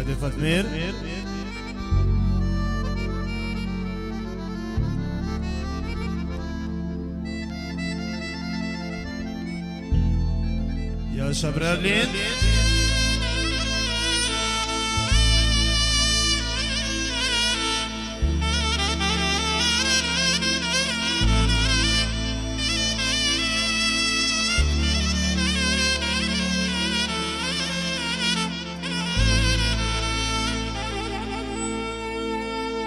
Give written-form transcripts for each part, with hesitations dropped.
Hajde Fatmir. Ja Shabralin.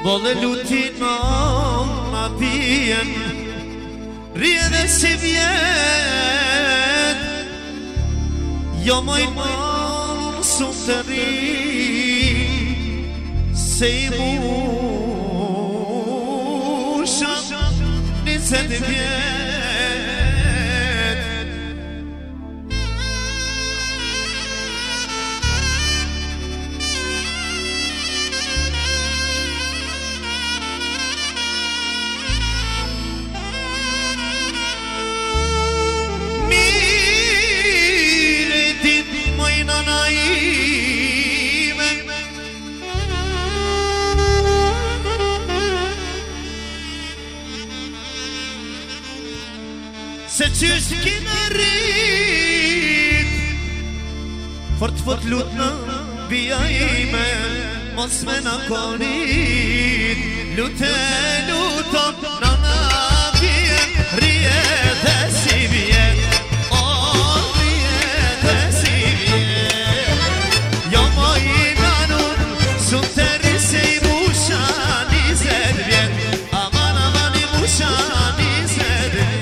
Bolle lutin ma pijen Rije dhe si vjet Jo moj malë sum të ri Se i musha 20 vjet Se qysh kime rrit Fort lut në bia ime Mos me në konit Luton në vjen Rije dhe si vjen O rije dhe si vjen Jo moj nanun Sun të rrise i musha 20 vjen Aman i musha 20 vjen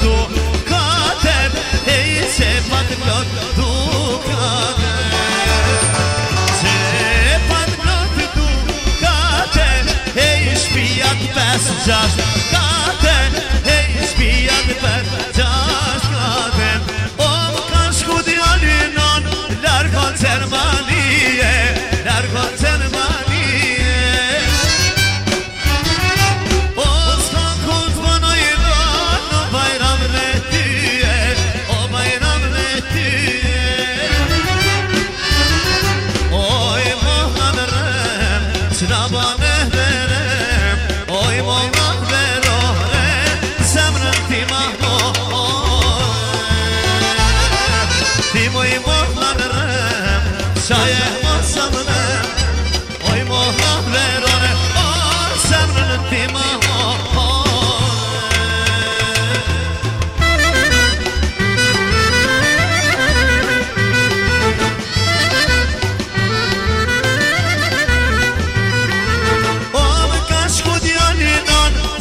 du kader Ej se pat plot du kader Se pat plot du kader Ej shpijat 5-6 kader Ej shpijat 5-6 kader O më kanë shku djalinon Largon Gjermanie Largon Gjermanie O s'kan ku t'bënoj në bajram në tyje O bajram në tyje Oj mohan rem Qna bane verem Oj mohan verore Zemrën ti ma Ti moj mohan rem Shaje mo zemrem Oj mohan verore Zemrën ti ma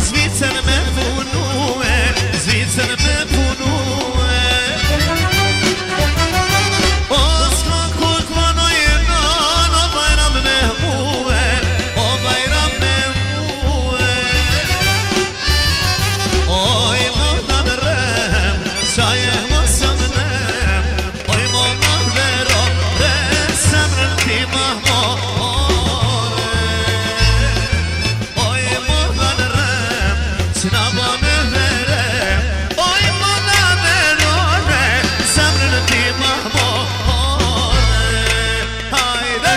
Zvicën me punue Zvicën me punue O s'ka kur t'manoj non O bajram me muë O bajram me muë Oj mohan rem Shaje mo sëmnem Oj mohan vero Zemrën ti ma Qna bane verem Oj mëna verore Zemrën ti mahmore Hajde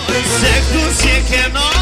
Se këtu si e kena